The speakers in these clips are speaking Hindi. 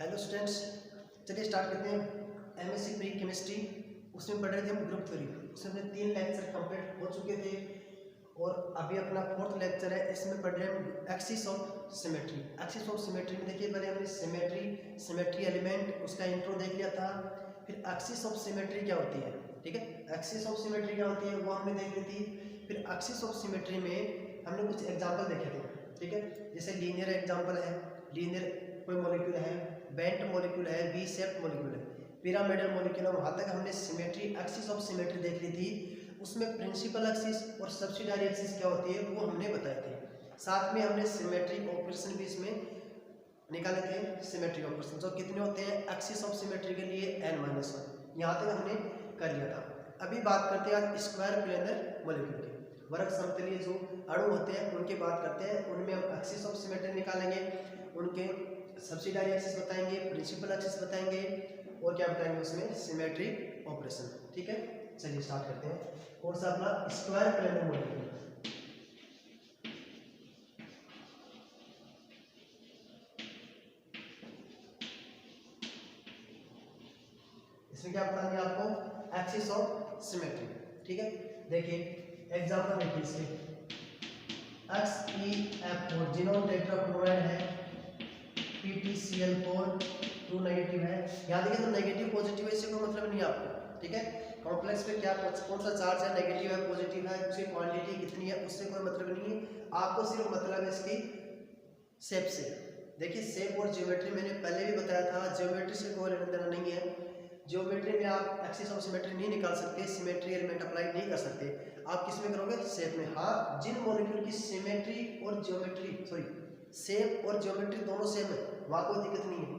हेलो स्टूडेंट्स, चलिए स्टार्ट करते हैं। एमएससी प्री केमिस्ट्री उसमें पढ़ रहे थे हम ग्रुप थ्योरी। उसमें अपने 3 लेक्चर कंप्लीट हो चुके थे और अभी अपना 4th लेक्चर है। इसमें पढ़ रहे हैं हम axis of symmetry. Axis of symmetry में देखिए, पहले हमने सिमेट्री एलिमेंट उसका इंट्रो देख लिया था। फिर एक्सिस ऑफ सिमेट्री क्या होती है, ठीक है, एक्सिस ऑफ सिमेट्री क्या होती है वो हमने देख ली थी। फिर एक्सिस ऑफ सिमेट्री में हमने कुछ एग्जाम्पल देखे थे, ठीक है, जैसे लीनियर एग्जाम्पल है, लीनियर कोई मॉलिक्यूल है, बेंट मॉलिक्यूल है, वी शेप्ड मॉलिक्यूल है, पिरामिडल मॉलिक्यूल है। वहाँ तक हमने सिमेट्री एक्सिस ऑफ सिमेट्री देख ली थी। उसमें प्रिंसिपल एक्सिस और सब्सिडियरी एक्सिस क्या होती है वो हमने बताए थे। साथ में हमने सिमेट्रिक ऑपरेशन भी इसमें निकाले थे। सिमेट्रिक ऑपरेशन जो कितने होते हैं एक्सिस ऑफ सिमेट्री के लिए n-1, यहाँ तक हमने कर लिया था। अभी बात करते हैं आज स्क्वायर प्लेनर मॉलिक्यूल की। वर्ग समतलीय जो अणु होते हैं उनकी बात करते हैं। उनमें हम एक्सिस ऑफ सिमेट्री निकालेंगे, उनके सब्सिडियरी एक्सिस बताएंगे, प्रिंसिपल एक्सिस बताएंगे और क्या बताएंगे उसमें सिमेट्रिक ऑपरेशन, ठीक है। चलिए स्टार्ट करते हैं। कौन सा अपना स्क्वायर प्लेनर मॉलिक्यूल। इसमें क्या बताएंगे आपको एक्सिस ऑफ सिमेट्री, ठीक है। देखिए एग्जांपल देखिए इसके XeF4 जिनोन टेट्राक्लोराइड है, PtCl4 2 नेगेटिव है। यहाँ देखिए तो नेगेटिव पॉजिटिव है, इससे कोई मतलब नहीं है आपको, ठीक है। कॉम्प्लेक्स पे क्या कौन सा चार्ज है, नेगेटिव है पॉजिटिव है, उसकी क्वांटिटी कितनी है उससे कोई मतलब नहीं है। आपको सिर्फ मतलब है इसकी शेप से। देखिए शेप और ज्योमेट्री मैंने पहले भी बताया था, ज्योमेट्री से कोई लेना देना नहीं है। ज्योमेट्री में आप एक्सिस ऑफ सिमेट्री नहीं निकाल सकते, सिमेट्री एलिमेंट अप्लाई नहीं कर सकते। आप किस में करोगे, शेप में। हाँ, जिन मॉलिक्यूल की सिमेट्री और ज्योमेट्री शेप और ज्योमेट्री दोनों सेम है वहाँ कोई दिक्कत नहीं है।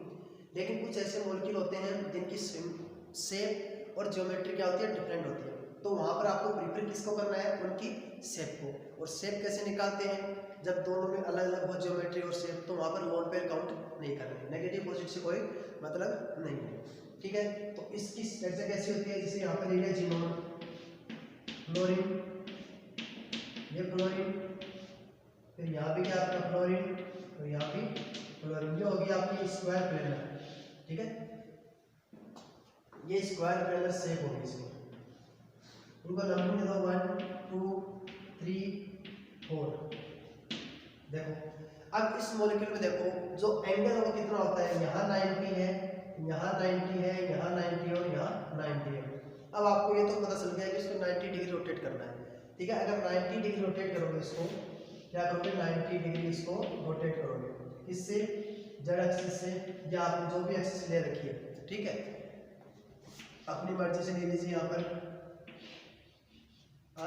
लेकिन कुछ ऐसे मॉलिक्यूल होते हैं जिनकी शेप और ज्योमेट्री क्या होती है, डिफरेंट होती है। तो वहाँ पर आपको प्रीफर किसको करना है, उनकी शेप को। और शेप कैसे निकालते हैं, जब दोनों में अलग अलग हो ज्योमेट्री और शेप, तो वहाँ पर लोन पेयर काउंट नहीं करनी, नेगेटिव पॉजिटिव से कोई मतलब नहीं है, ठीक है। तो इसकी स्ट्रक्चर कैसी होती है, जैसे यहाँ पर लिया जिनोन, फ्लोरीन, ये फ्लोरीन, फिर यहाँ भी क्या आपका फ्लोरीन, तो यहाँ भी फ्लोरीन। ये होगी आपकी स्क्वायर प्लेनर, ठीक है। ये स्क्वायर प्लेनर शेप होगी इसकी। इनको नंबर दे दो 1 2 3 4। देखो अब इस मॉलिक्यूल में देखो जो एंगल होगा कितना होता है, यहाँ 90 है, यहाँ 90 है, यहाँ 90 और यहाँ 90 है। अब आपको ये तो पता चल गया कि इसको 90 डिग्री रोटेट करना है, ठीक है। अगर 90 डिग्री रोटेट करोगे इसको, क्या करोगे 90 डिग्री इसको रोटेट करोगे, इससे जेड एक्सिस से, या आपने जो भी एक्सिस ले रखी है, ठीक है, अपनी मर्जी से ले लीजिए। यहाँ पर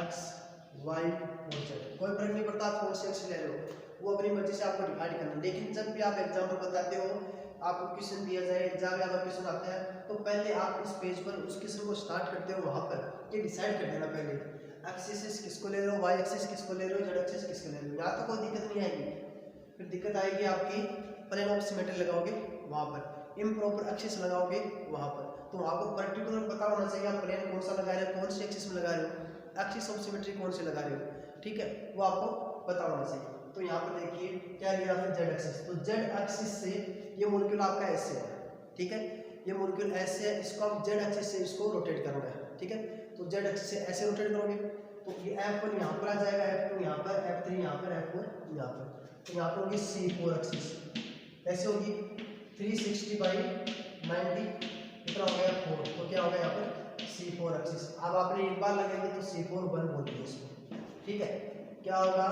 एक्स वाई और जेड, कोई फर्क नहीं पड़ता आप कौन से एक्सिस ले रहे हो, वो अपनी मर्जी से आपको डिवाइड करना। लेकिन जब भी आप एग्जाम्पल बताते हो, आपको क्वेश्चन दिया जाए, एग्जाम में आपका क्वेश्चन आता है, तो पहले आप इस पेज पर उस क्वेश्चन को स्टार्ट करते हो। वहाँ पर ये डिसाइड कर देना पहले एक्सिस किसको ले रहे हो, वाई एक्सिस किसको ले रहे हो, जेड एक्सिस किसको ले रहे हो। यहाँ तो कोई दिक्कत नहीं आएगी। फिर दिक्कत आएगी आपकी प्लेन ऑफ सिमेट्री लगाओगे वहाँ पर, इम्प्रॉपर एक्सिस लगाओगे वहाँ पर, तो वहाँ को पर्टिकुलर पता होना चाहिए आप प्लेन कौन सा लगा रहे हो, कौन से एक्सिस में लगा रहे हो, एक्सिस ऑफ सिमेट्री कौन से लगा रहे हो, ठीक है, वो आपको पता होना चाहिए। तो यहाँ पर देखिए क्या लिया आपने, जेड एक्सिस। तो जेड एक्सिस से ये मॉलिक्यूल आपका ऐसे है, ठीक है, ये मॉलिक्यूल ऐसे है, इसको आप जेड एक्सिस से इसको रोटेट करना है, ठीक है। तो जेड एक्सिस से ऐसे रोटेट करोगे तो ये F1 यहाँ पर आ जाएगा, F2 यहाँ पर, F3 यहाँ पर, F4 यहाँ पर। तो यहाँ पर होगी C4 एक्सिस, ऐसे होगी 360/90, कितना हो गया 4। तो क्या होगा यहाँ पर C4 एक्सिस। अब आपने एक बार लगाएंगे तो C4 1 बोल दिया इसको, ठीक है। क्या होगा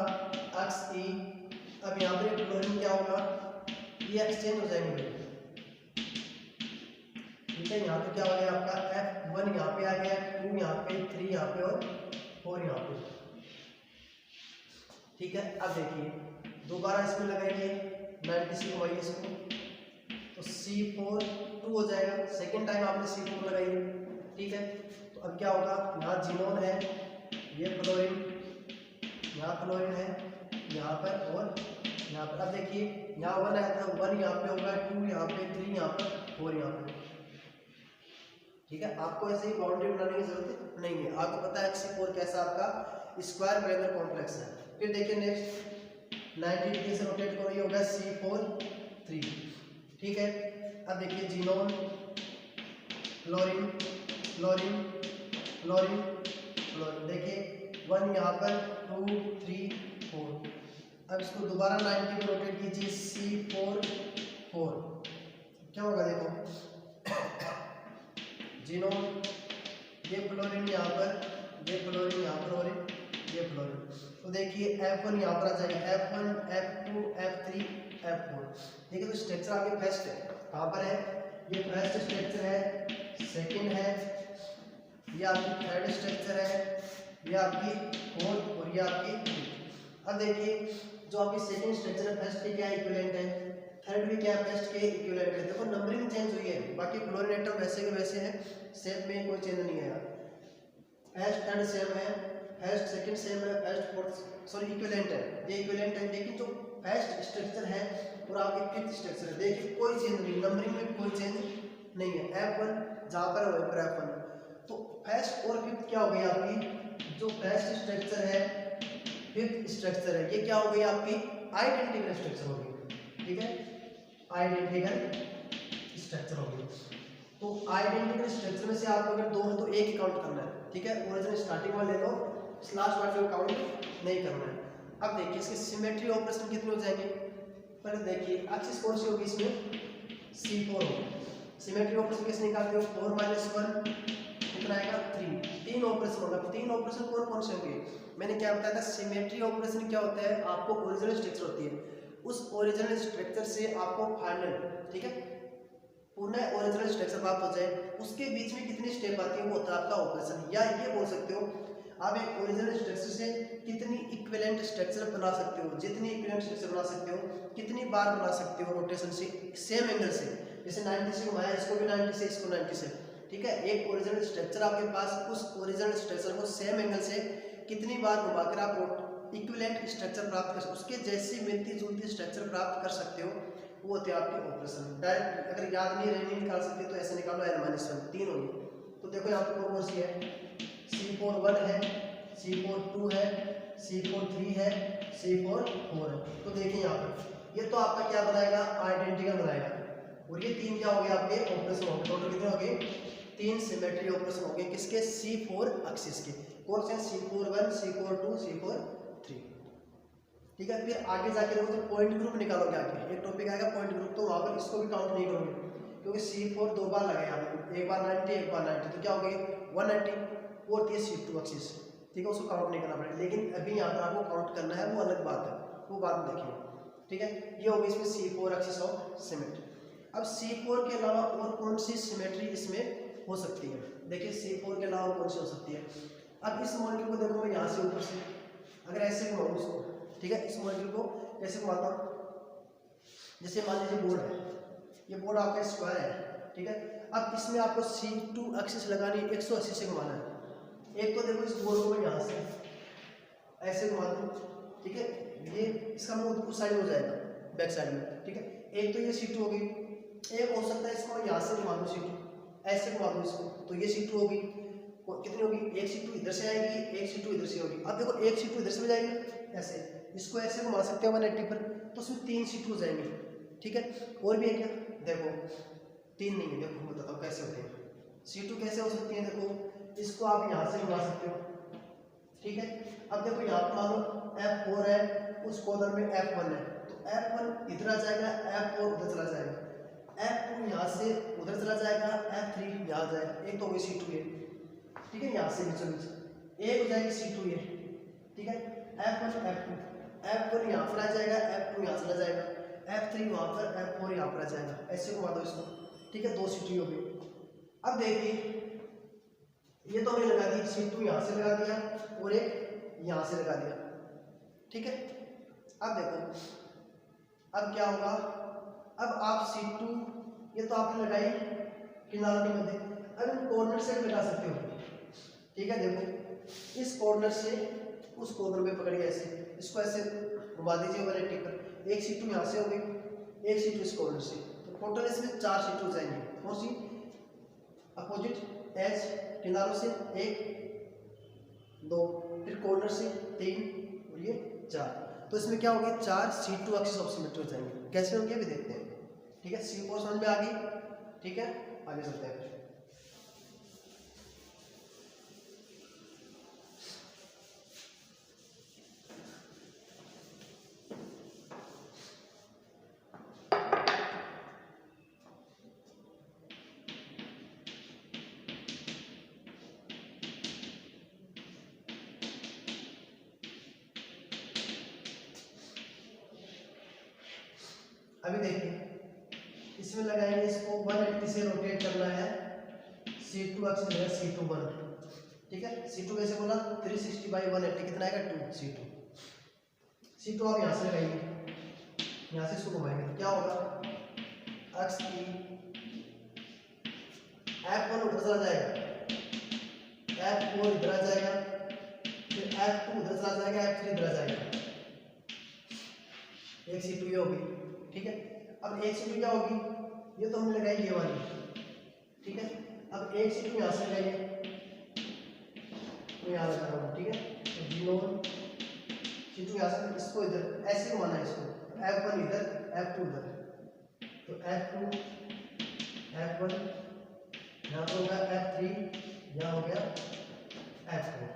XE। अब यहाँ पर क्लोरीन क्या होगा, ये एक्सचेंज हो जाएंगे, ठीक है। यहाँ पे क्या हो गया आपका F1 यहाँ पे आ गया, 2 यहाँ पे, 3 यहाँ पे और 4 यहाँ पे, ठीक है। अब देखिए दोबारा इसमें लगाएंगे 90 से घुमाइए इसको, तो C4 2 हो जाएगा। सेकेंड टाइम आपने C4 लगाइए, ठीक है। तो अब क्या होगा, यहाँ जिनोन है, ये फ्लोरीन, यहाँ फ्लोरीन है यहाँ पर और यहाँ पर। अब देखिए यहाँ 1 आया था, 1 यहाँ पे होगा, 2 यहाँ पे, 3 यहाँ पर, 4 यहाँ पे, ठीक है। आपको ऐसे ही बाउंड्री बनाने की जरूरत नहीं है, आपको पता है C4 कैसा आपका स्क्वायर प्लेनर कॉम्प्लेक्स है। फिर देखिए नेक्स्ट 90 डिग्री से रोटेट करो, ये होगा C4 3, ठीक है। अब देखिए xenon, fluorine, fluorine, fluorine, fluorine, देखिए 1 यहाँ पर, 2 3 4। अब इसको दोबारा 90 पे रोटेट कीजिए, C4 4, क्या होगा देखो जीनोन, ये फ्लोरीन यहाँ पर, ये फ्लोरीन यहाँ पर और ये फ्लोरीन। तो देखिए F1 यहाँ पर आ जाएगा, F1 F2 F3 F4। देखिए तो स्ट्रक्चर आपके फर्स्ट है, कहाँ पर है, ये फर्स्ट स्ट्रक्चर है, सेकंड है, ये आपकी थर्ड स्ट्रक्चर है, ये आपकी फोर्थ और ये आपकी फिफ्थ। अब देखिए जो आपकी सेकंड स्ट्रक्चर है फर्स्ट के क्या इक्विवेलेंट है, थर्ड भी क्या फर्स्ट के इक्विवेलेंट है। देखो नंबरिंग चेंज हुई है, बाकी फ्लोरीन एटम वैसे के वैसे हैं, शेप में कोई चेंज नहीं है। फर्स्ट थर्ड सेम है, फर्स्ट सेकंड सेम है, फर्स्ट फोर्थ सॉरी इक्विवेलेंट है, ये इक्विवेलेंट है। लेकिन जो फर्स्ट स्ट्रक्चर है और आपके फिफ्थ स्ट्रक्चर है, देखिए कोई चेंज नहीं, नंबरिंग में कोई चेंज नहीं है। F1 जहाँ पर है वहीं पर F1। तो फर्स्ट और फिफ्थ क्या हो गई आपकी, जो फर्स्ट स्ट्रक्चर है फिफ्थ स्ट्रक्चर है, ये क्या हो गई आपकी आइडेंटिकल स्ट्रक्चर हो गई, ठीक है, आइडेंटिकल स्ट्रक्चर हो गई। तो आइडेंटिकल स्ट्रक्चर में से आपको अगर दो है तो एक ही काउंट करना है, ठीक है, ओरिजिनल स्टार्टिंग वाले ले लो, लास्ट वाले को काउंट नहीं करना है। अब देखिए इसके सिमेट्री ऑपरेशन कितने हो जाएंगे, पहले देखिए एक्सिस कौन सी होगी, इसमें C4 होगी। सिमेट्री ऑपरेशन कैसे निकालते हो, 4 - 1 कितना आएगा 3, 3 ऑपरेशन होगा। 3 ऑपरेशन कौन कौन से होंगे, मैंने क्या बताया था, सिमेट्री ऑपरेशन क्या होता है, आपको ओरिजिनल स्ट्रक्चर होती है, उस ओरिजिनल स्ट्रक्चर से आपको फाइनल, ठीक है, पुनः ओरिजिनल स्ट्रक्चर प्राप्त हो जाए, उसके बीच में कितनी स्टेप आती है वो होता है आपका ऑपरेशन। या ये बोल सकते हो आप एक ओरिजिनल स्ट्रक्चर से कितनी इक्विवेलेंट स्ट्रक्चर बना सकते हो, जितनी इक्विवेलेंट स्ट्रक्चर बना सकते हो, कितनी बार बना सकते हो रोटेशन से, सेम एंगल से, जैसे 90 से घुमाया, इसको भी 90 से, इसको 90 से, ठीक है। एक ओरिजिनल स्ट्रक्चर आपके पास, उस ओरिजिनल स्ट्रक्चर को सेम एंगल से कितनी बार घुमाकर आप इक्विवेलेंट स्ट्रक्चर प्राप्त कर, उसके जैसी मिलती जुलती स्ट्रक्चर प्राप्त कर सकते हो, वो होते हैं आपके ऑपरेशन। डायरेक्ट अगर याद नहीं निकाल सकते तो ऐसे निकालो n-1, 3 होगी। तो देखो यहाँ पे कौन सी है, C4 1 है, C4 2 है, C4 3 है, C4 4 है। तो देखिए यहाँ पर ये तो आपका क्या बनाएगा, आइडेंटिकल बनाएगा, और ये 3 क्या हो गए आपके ऑपरेशन हो गए। टोटल कितने हो गए, 3 सिमेट्री ऑपरेशन हो गए, किसके, C4 एक्सिस के। कौन से, C4 1, C4 2, C4 3, ठीक है। फिर आगे जाके देखो तो पॉइंट ग्रुप निकालोगे, आगे एक टॉपिक आएगा पॉइंट ग्रुप, तो वहाँ पर इसको भी काउंट नहीं करोगे क्योंकि C4 2 बार लगे, यहाँ पे एक बार 90 एक बार 90, तो क्या हो गई 190, वो होती है C2 एक्सिस, ठीक है, उसको काउंट नहीं करना पड़ेगा। लेकिन अभी यहाँ पर आपको काउंट करना है, वो अलग बात है, वो बाद में देखेंगे, ठीक है। ये होगी इसमें C4 एक्सिस ऑफ सिमेट्री। अब C4 के अलावा और कौन सी सिमेट्री इसमें हो सकती है, देखिए C4 के अलावा कौन सी हो सकती है। अब इस मॉलिक्यूल को देखो मैं यहाँ से ऊपर से अगर ऐसे घुमाऊँ इसको, ठीक है, इस मॉलिक्यूल को कैसे घुमाता हूँ, जैसे मान लीजिए बोर्ड है, ये बोर्ड आपका स्क्वायर है, ठीक है। अब इसमें आपको C2 एक्सिस लगानी है, 180 से घुमाना है। एक तो देखो इस बोर्ड को मैं यहाँ से ऐसे घुमाता हूँ, ठीक है, ये इसका मुंह उस साइड हो जाएगा बैक साइड में, ठीक है। एक तो ये C2 होगी, एक हो सकता है इसको मैं यहाँ से घुमा दूँ C2, ऐसे घुमा दूँ इसको, तो ये C2 होगी, कितनी होगी, एक C2 इधर से आएगी, एक C2 इधर से होगी। अब देखो एक C2 इधर से जाएगी ऐसे, इसको ऐसे घुमा सकते हैं 180 पर, तो उसमें 3 C2 जाएंगे, ठीक है। और भी है क्या, देखो 3 नहीं है, देखो मैं बताता हूँ कैसे होते हैं C2 कैसे हो सकती है। देखो इसको आप यहाँ से घुमा सकते हो, ठीक है। अब देखो यहाँ पर मान लो F4 है, उस कॉर्नर में F1 है, तो F1 इधर आ जाएगा, F4 उधर चला जाएगा, F2 यहाँ से उधर चला जाएगा, F3 यहाँ जाएगा। एक तो होगी C2 ये, ठीक है, यहाँ से बीचों बीच एक हो जाएगी C2 ये, ठीक है। F1 F2, F1 यहाँ पर आ जाएगा, F2 यहाँ चला जाएगा, F3 वहाँ पर, F4 यहाँ पर आ जाएगा, ऐसे घुमा दो इसको, ठीक है, 2 C2 हो गई। अब देखिए ये तो हमने लगा दी, C2 यहाँ से लगा दिया और एक यहाँ से लगा दिया, ठीक है। अब देखो अब क्या होगा, अब आप C2 ये तो आपने लगाई किनारों के मध्य, अब इन कॉर्नर से लगा सकते हो, ठीक है। देखो इस कॉर्नर से उस कॉर्नर पे पकड़िए ऐसे, इसको ऐसे घुमा दीजिए 180 पर, एक C2 यहाँ से हो गई, एक C2 इस कॉर्नर से, तो टोटल इसमें 4 C2 जाएंगे। कौन सी, अपोजिट एज किनारों से 1 2, फिर कॉर्नर से 3 और ये 4, तो इसमें क्या होगी 4 C2 एक्सिस ऑफ सिमेट्री हो जाएंगे। कैसे होंगे अभी देखते हैं। ठीक है, C4 समझ में आ गई। ठीक है, आगे चलते हैं। अभी देखिए इसमें लगाएंगे, इसको 180 से रोटेट करना है, C2 एक्सिस है C21। ठीक है, C2 कैसे बोला, 360/180 कितना आएगा 2 C2। C2 आप यहाँ से लगाएंगे, यहाँ से इसको घुमाएंगे तो क्या होगा, एक्स की F1 उधर चला जाएगा, F4 इधर आ जाएगा, फिर F2 उधर चला जाएगा, F3 इधर आ जाएगा। एक C2 ये होगी। ठीक है, अब एक C2 क्या होगी, ये तो हमने लगाई ये वाली। ठीक है, अब एक C2 यहाँ से लगाइए, तो यहाँ लगा रहा हूँ। ठीक है, तो G1 C2 यहाँ से, इसको इधर ऐसे घुमाना है, इसको F1 इधर F2 उधर, तो F2 F1 यहाँ पर होगा, F3 यहाँ हो गया F4।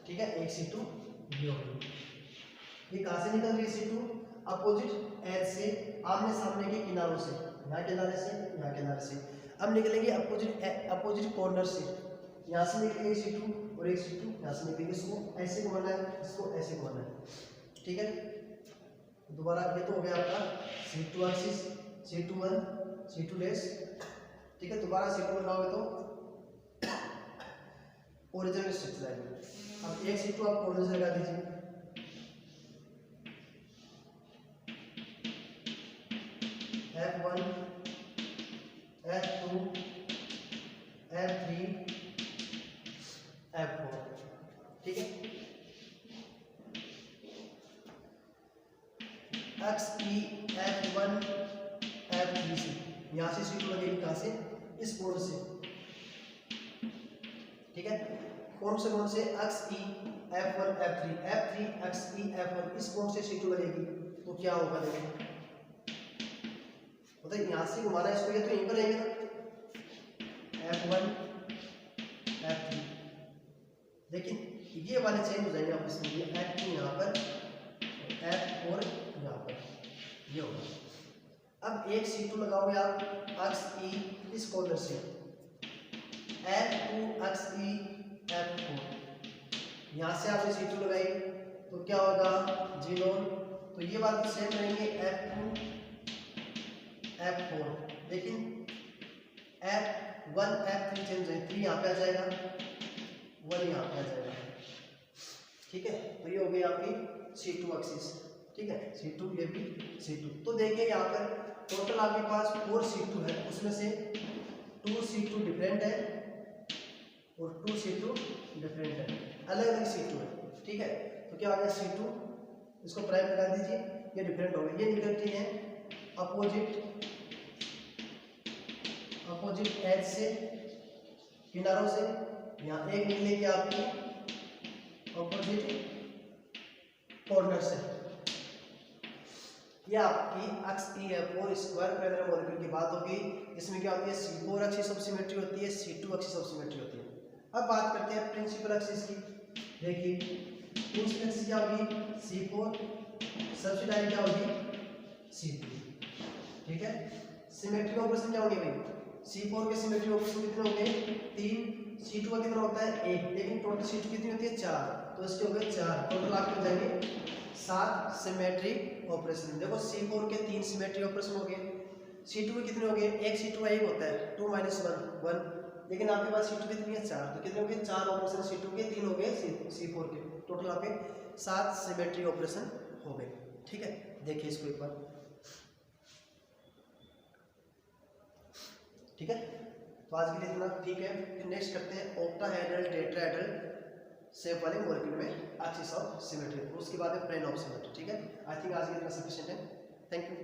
ठीक है, एक C2 ये होगी। ये कहाँ से निकल रही है C2, अपोजिट एज से, आमने सामने के किनारों से, यहाँ किनारे से यहाँ किनारे से। अब निकलेंगे अपोजिट कॉर्नर से, यहाँ से निकलेंगे C2 और एक C2 यहाँ से निकलेंगे। इसको ऐसे घुमाना है, इसको ऐसे घुमाना है। ठीक है, दोबारा ये तो हो गया आपका C2 axis, C21 C2 dash. ठीक है, दोबारा C2 लगाओगे तो ओरिजिनल स्ट्रक्चर आएगी। अब एक C2 आप कॉर्नर से लगा दीजिए, F1 F2 F3 F4। ठीक है, एक्स की F1 F3 से, यहाँ से C2 लगेगी, कहाँ से, इस कोण से। ठीक है, कौन से एक्स की F1 F3 एक्स की F1, इस कोण से C2 लगेगी, तो क्या होगा देखो, मतलब यहाँ से घुमाना है इसको, ये तो यहीं पर रहेंगे ना, F1 F3। लेकिन ये वाले चेंज हो जाएंगे आपस में, F2 यहाँ पर, F4 यहाँ पर, ये होगा। अब एक C2 लगाओगे आप एक्स की इस कॉर्नर से, F2 एक्स की F4, यहाँ से आपने C2 लगाई तो क्या होगा, G0। तो ये बात सेम रहेंगे, F2 F4, लेकिन F1 F3 चेंज है, 3 यहाँ पे आ जाएगा, 1 यहाँ पे आ जाएगा। ठीक है, तो ये हो गई आपकी C2 एक्सिस। ठीक है, C2 ये भी C2। तो देखिए यहाँ पर टोटल आपके पास 4 C2 है, उसमें से 2 C2 डिफरेंट है और 2 C2 डिफरेंट है, अलग अलग C2 है। ठीक है, तो क्या आ गया C2, इसको प्राइम लगा दीजिए, ये डिफरेंट हो गए, ये निकलती है अपोजिट एज से, किनारों से। यहाँ एक निकलेगी आपकी अपोजिट कॉर्नर से। ये आपकी एक्स की F4 स्क्वायर पैरेलल मॉलिक्यूल की बात होगी। इसमें क्या होती है, C4 एक्सिस ऑफ सिमेट्री होती है, C2 एक्सिस ऑफ सिमेट्री होती है। अब बात करते हैं प्रिंसिपल एक्सिस की। देखिए प्रिंसिपल एक्सिस क्या होगी, C4, सब्सिडायरी क्या होगी, C2। ठीक है, सिमेट्री ऑपरेशन क्या होंगे भाई, C4 के सिमेट्री ऑपरेशन कितने होंगे, 3, C2 का कितना होता है 1, लेकिन टोटल C2 कितनी होती है 4, तो इसके हो गए 4, टोटल आपके हो जाएंगे 7 सिमेट्रिक ऑपरेशन। देखो C4 के 3 सिमेट्रिक ऑपरेशन हो गए, C2 के कितने हो गए, एक C2 का 1 होता है, 2 - 1 1, लेकिन आपके पास C2 कितनी है 4, तो कितने हो गए 4 ऑपरेशन C2 के, 3 हो गए C4 के, टोटल आपके 7 सिमेट्रिक ऑपरेशन हो गए। ठीक है, देखिए इसको एक बार। ठीक है, तो आज के लिए इतना ठीक है। फिर नेक्स्ट करते हैं ऑक्टाहेड्रल टेट्राहेड्रल शेप वाले मॉलिक्यूल में एक्सिस ऑफ सिमेट्री, उसके बाद में प्लेन ऑफ सिमेट्री। ठीक है, आई थिंक आज के लिए इतना सफिशिएंट है। Thank you.